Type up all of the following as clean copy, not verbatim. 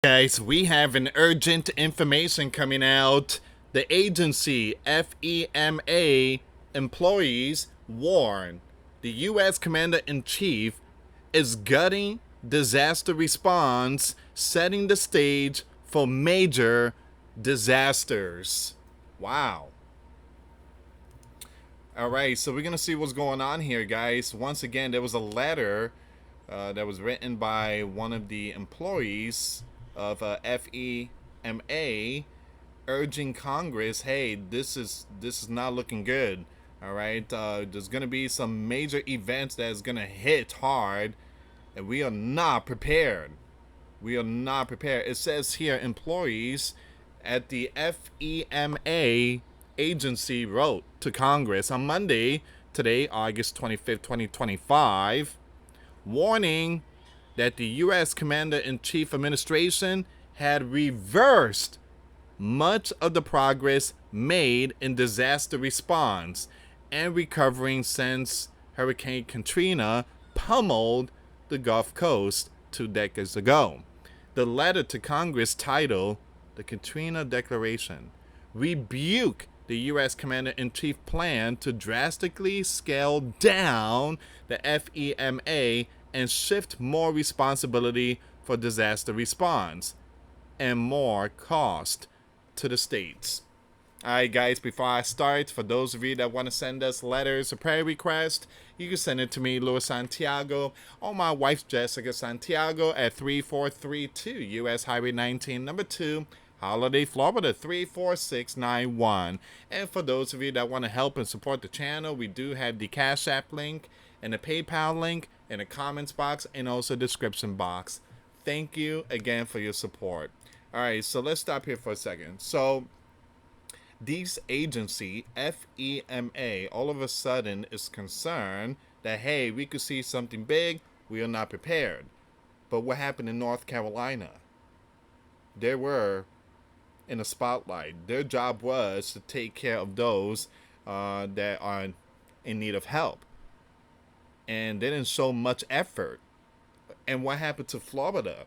Guys, we have an urgent information coming out. The agency FEMA employees warn the US Commander in Chief is gutting disaster response, setting the stage for major disasters. Wow. All right, so we're going to see what's going on here, guys. Once again, there was a letter that was written by one of the employees of FEMA urging Congress, hey, this is not looking good. All right, there's going to be some major events that's going to hit hard, and we are not prepared. We are not prepared. It says here employees at the FEMA agency wrote to Congress on Monday, today, August 25th, 2025, warning that the U.S. Commander in Chief administration had reversed much of the progress made in disaster response and recovering since Hurricane Katrina pummeled the Gulf Coast 2 decades ago. The letter to Congress, titled The Katrina Declaration, rebuked the U.S. Commander in Chief plan to drastically scale down the FEMA and shift more responsibility for disaster response and more cost to the states. Alright, guys, before I start, for those of you that want to send us letters or prayer requests, you can send it to me, US Santiago, or my wife, Jessica Santiago, at 3432 US Highway 19, number 2, Holiday, Florida, 34691. And for those of you that want to help and support the channel, we do have the Cash App link and the PayPal link in the comments box and also description box. Thank you again for your support. Alright, so let's stop here for a second. So this agency, FEMA, all of a sudden is concerned that, hey, we could see something big, we are not prepared. But what happened in North Carolina? They were in the spotlight. Their job was to take care of those that are in need of help. And they didn't show much effort. And what happened to Florida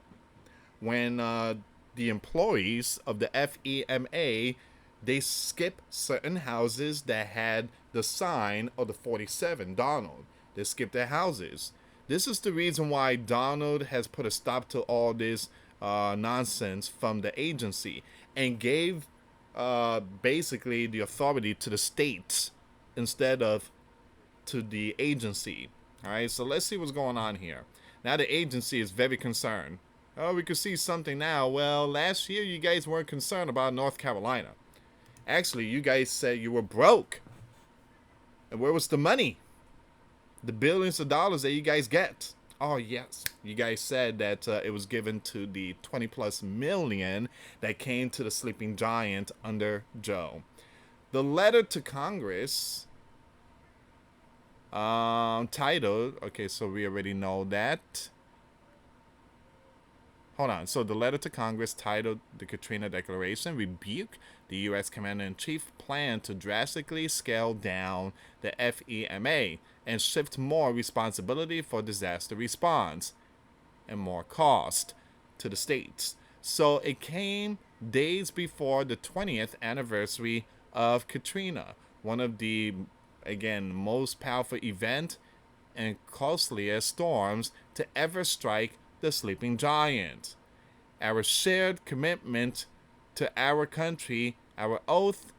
when the employees of the FEMA, they skipped certain houses that had the sign of the 47, Donald. They skipped their houses. This is the reason why Donald has put a stop to all this nonsense from the agency and gave basically the authority to the states instead of to the agency. All right, so let's see what's going on here. Now the agency is very concerned. Oh, we could see something now. Well, last year you guys weren't concerned about North Carolina. Actually, you guys said you were broke. And where was the money? The billions of dollars that you guys get. Oh, yes. You guys said that it was given to the 20 plus million that came to the sleeping giant under Joe. The letter to Congress, titled, okay, so we already know that. Hold on. So the letter to Congress, titled The Katrina Declaration, rebuked the U.S. Commander-in-Chief plan to drastically scale down the FEMA and shift more responsibility for disaster response and more cost to the states. So it came days before the 20th anniversary of Katrina, one of the, again, most powerful event and costliest storms to ever strike the sleeping giant. Our shared commitment to our country, our oath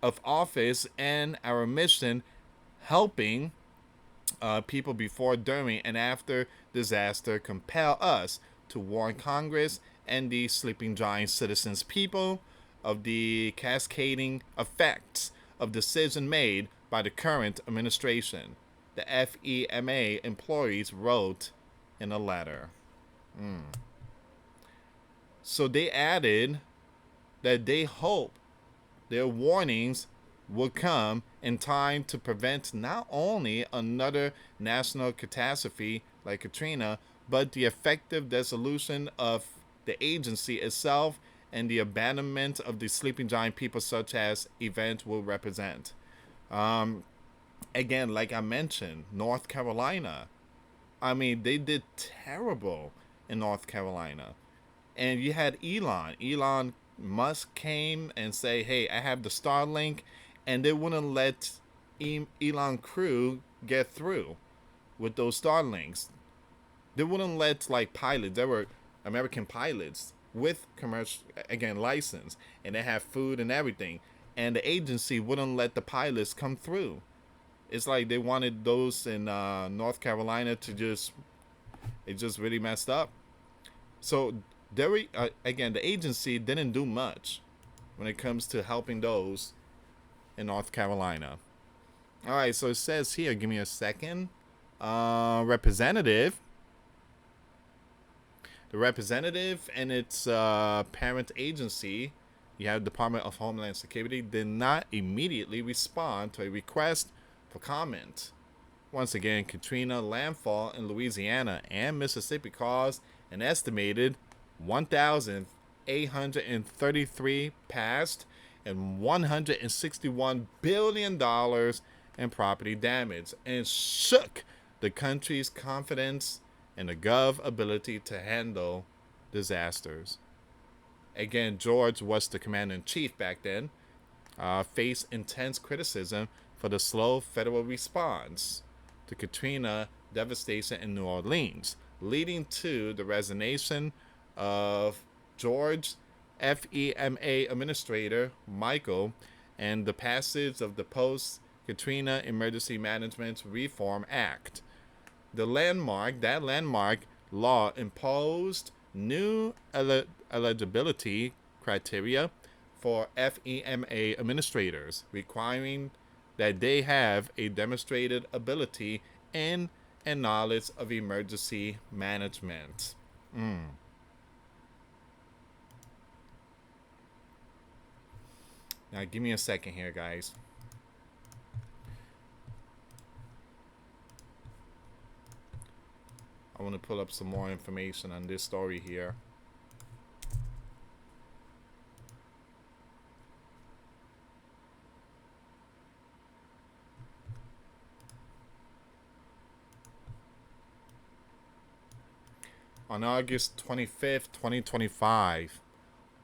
of office, and our mission helping people before, during, and after disaster compel us to warn Congress and the sleeping giant citizens people of the cascading effects of decisions made by the current administration, the FEMA employees wrote in a letter. So they added that they hope their warnings will come in time to prevent not only another national catastrophe like Katrina, but the effective dissolution of the agency itself and the abandonment of the sleeping giant people such as event will represent. Again, like I mentioned, North Carolina. I mean, they did terrible in North Carolina. And you had Elon Musk came and say, "Hey, I have the Starlink," and they wouldn't let Elon crew get through with those Starlinks. They wouldn't let like pilots. There were American pilots with commercial again license, and they have food and everything, and the agency wouldn't let the pilots come through. It's like they wanted those in North Carolina to just it just really messed up. So there again, the agency didn't do much when it comes to helping those in North Carolina. All right, so it says here, give me a second. Representative. The representative and its parent agency, you have Department of Homeland Security, did not immediately respond to a request for comment. Once again, Katrina landfall in Louisiana and Mississippi caused an estimated 1,833 past and $161 billion in property damage and shook the country's confidence in the Gov ability to handle disasters. Again, George was the commander in chief back then, faced intense criticism for the slow federal response to Katrina devastation in New Orleans, leading to the resignation of George FEMA Administrator Michael and the passage of the Post Katrina Emergency Management Reform Act. That landmark law imposed new eligibility criteria for FEMA administrators, requiring that they have a demonstrated ability in and knowledge of emergency management. Now, give me a second here, guys. I want to pull up some more information on this story here. On August 25th, 2025,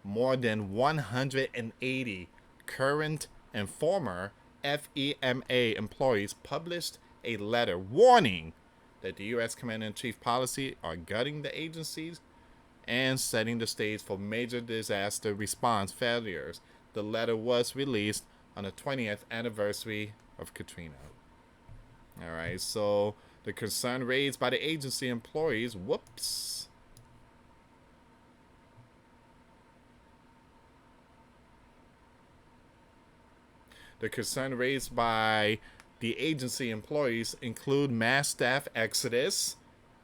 more than 180 current and former FEMA employees published a letter warning that the U.S. Commander-in-Chief policy are gutting the agencies and setting the stage for major disaster response failures. The letter was released on the 20th anniversary of Katrina. All right, so the concern raised by the agency employees, whoops. The concern raised by the agency employees include mass staff exodus.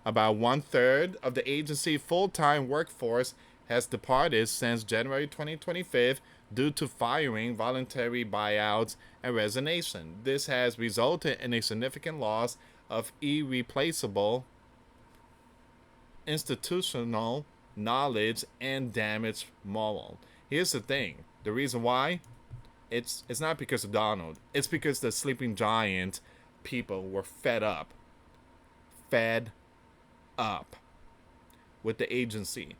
About 1/3 of the agency full-time workforce has departed since January 2025 due to firing, voluntary buyouts, and resignation. This has resulted in a significant loss of irreplaceable institutional knowledge and damaged morale. Here's the thing. The reason why? It's not because of Donald. It's because the sleeping giant people were fed up. Fed up with the agency.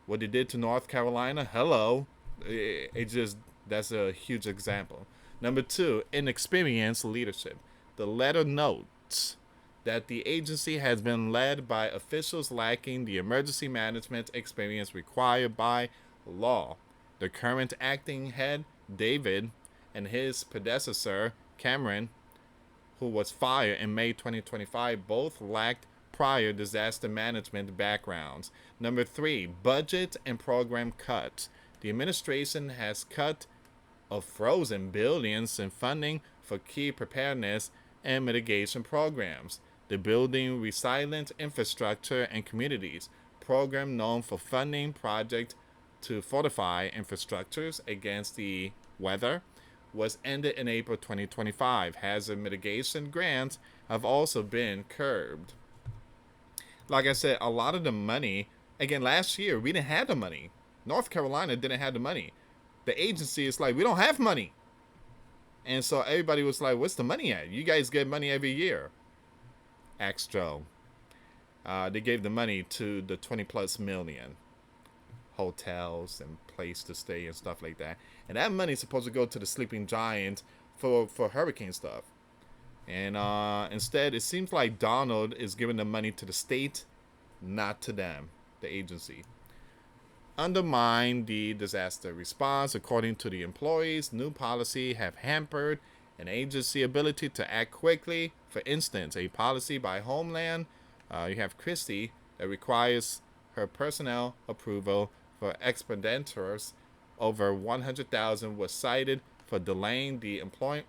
What they did to North Carolina, hello. It just, that's a huge example. Number 2, inexperienced leadership. The letter notes that the agency has been led by officials lacking the emergency management experience required by law. The current acting head, David, and his predecessor, Cameron, who was fired in May 2025, both lacked prior disaster management backgrounds. Number 3, budget and program cuts. The administration has cut or frozen billions in funding for key preparedness and mitigation programs. The Building Resilient Infrastructure and Communities program, known for funding projects to fortify infrastructures against the weather, was ended in April 2025. Hazard mitigation grants have also been curbed. Like I said, a lot of the money, again, last year, we didn't have the money. North Carolina didn't have the money. The agency is like, we don't have money. And so everybody was like, what's the money at? You guys get money every year. Extra. They gave the money to the 20 plus million. hotels and place to stay and stuff like that. And that money is supposed to go to the sleeping giant for hurricane stuff. And instead, it seems like Donald is giving the money to the state, not to them, the agency. Undermine the disaster response. According to the employees, new policy have hampered an agency ability to act quickly. For instance, a policy by Homeland, you have Christie, that requires her personnel approval for expenditures over 100,000 was cited for delaying the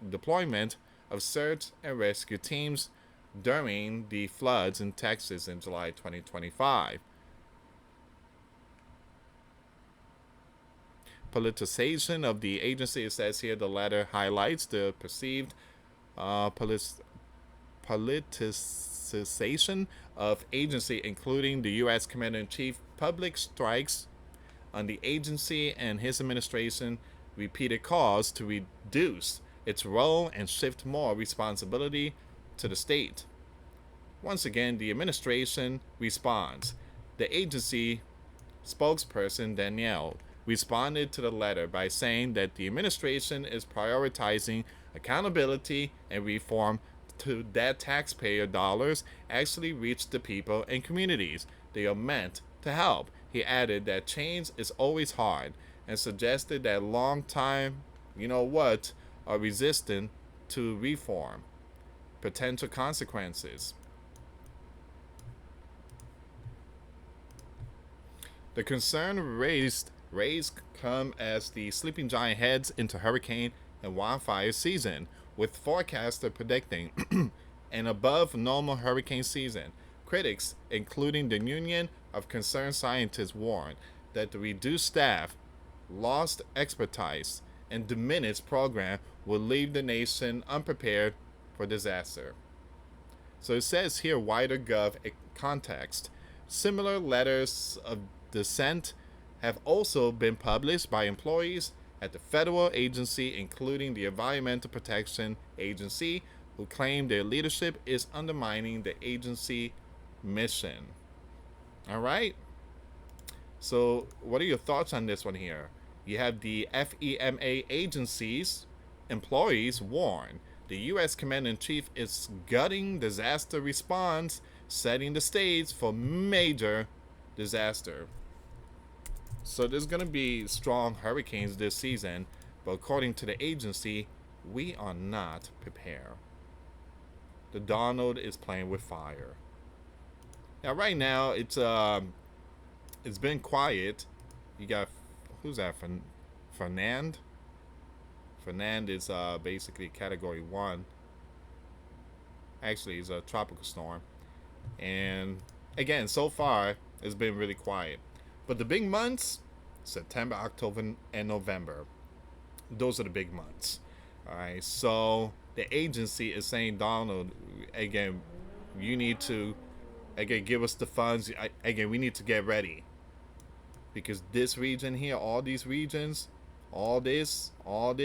deployment of search and rescue teams during the floods in Texas in July 2025. Politicization of the agency, it says here, the letter highlights the perceived politicization of agency, including the U.S. Commander-in-Chief public strikes on the agency and his administration repeated calls to reduce its role and shift more responsibility to the state. Once again, the administration responds. The agency spokesperson, Danielle, responded to the letter by saying that the administration is prioritizing accountability and reform to that taxpayer dollars actually reach the people and communities they are meant to help. He added that change is always hard and suggested that long time, are resistant to reform. Potential consequences. The concern raised come as the sleeping giant heads into hurricane and wildfire season, with forecasters predicting an above normal hurricane season. Critics, including the Union of Concerned Scientists, warn that the reduced staff, lost expertise, and diminished program will leave the nation unprepared for disaster. So it says here, wider Gov context. Similar letters of dissent have also been published by employees at the federal agency, including the Environmental Protection Agency, who claim their leadership is undermining the agency mission. All right. So, what are your thoughts on this one here? You have the FEMA agency's employees warn the U.S. Commander-in-Chief is gutting disaster response, setting the stage for major disaster. So there's going to be strong hurricanes this season, but according to the agency, we are not prepared. The Donald is playing with fire. Now, right now, it's been quiet. You got, who's that? Fernand? Fernand is basically Category 1. Actually, it's a tropical storm. And again, so far, it's been really quiet. But the big months, September, October, and November, those are the big months. All right, so the agency is saying, Donald, again, you need to, again, give us the funds. Again, we need to get ready. Because this region here, all these regions, all this, and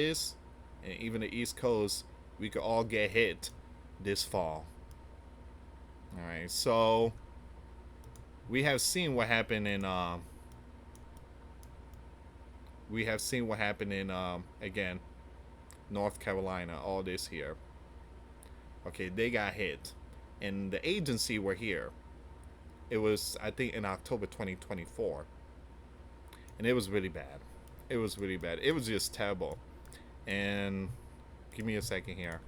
even the East Coast, we could all get hit this fall. All right, so we have seen what happened in again, North Carolina, all this here. Okay, they got hit. And the agency were here. It was, I think, in October 2024. And it was really bad. It was really bad. It was just terrible. And give me a second here.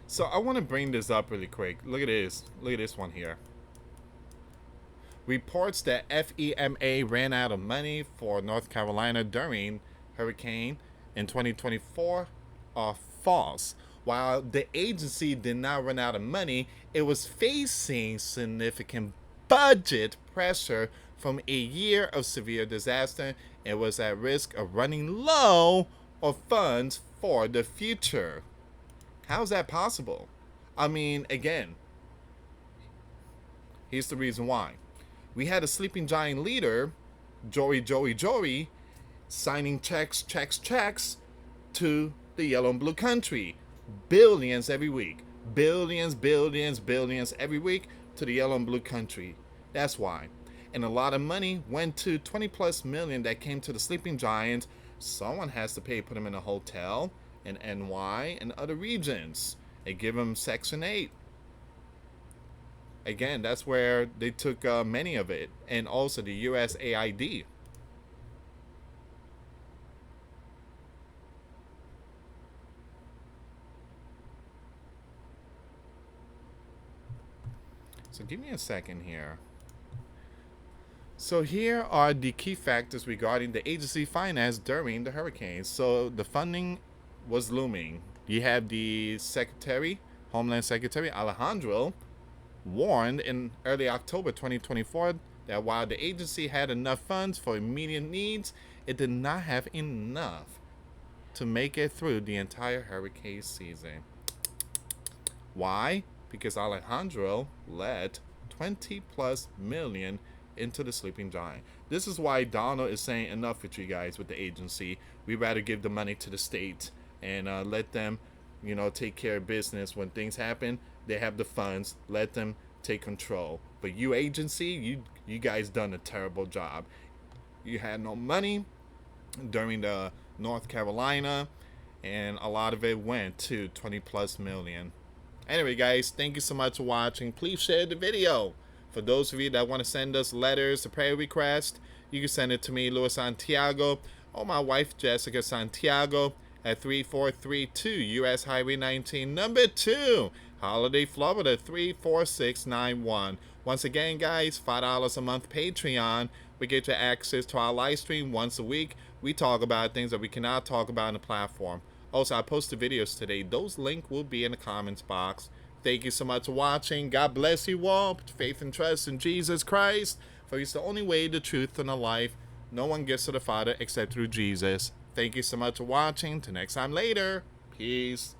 So I want to bring this up really quick. Look at this. Look at this one here. Reports that FEMA ran out of money for North Carolina during hurricane in 2024 are false. While the agency did not run out of money, it was facing significant budget pressure from a year of severe disaster and was at risk of running low on funds for the future. How is that possible? I mean, again, here's the reason why. We had a sleeping giant leader, Joey, signing checks to the yellow and blue country. Billions every week. Billions every week to the yellow and blue country. That's why. And a lot of money went to 20 plus million that came to the sleeping giants. Someone has to pay, put them in a hotel in NY and other regions and give them Section 8. Again, that's where they took many of it. And also the US AID. So give me a second here. So here are the key factors regarding the agency finance during the hurricanes. So the funding was looming. You have the Secretary, Homeland Secretary Alejandro, warned in early October 2024 that while the agency had enough funds for immediate needs, it did not have enough to make it through the entire hurricane season. Why? Because Alejandro led 20 plus million into the sleeping giant. This is why Donald is saying enough with you guys with the agency. We rather give the money to the state and let them, take care of business. When things happen, they have the funds. Let them take control. But you agency, you guys done a terrible job. You had no money during the North Carolina, and a lot of it went to 20 plus million. Anyway, guys, thank you so much for watching. Please share the video. For those of you that want to send us letters, a prayer request, you can send it to me, US Santiago, or my wife, Jessica Santiago, at 3432 US Highway 19, number 2, Holiday, Florida, 34691. Once again, guys, $5 a month Patreon. We get you access to our live stream once a week. We talk about things that we cannot talk about on the platform. Also, I posted videos today. Those links will be in the comments box. Thank you so much for watching. God bless you all. Put faith and trust in Jesus Christ, for He's the only way, the truth, and the life. No one gets to the Father except through Jesus. Thank you so much for watching. Till next time later. Peace.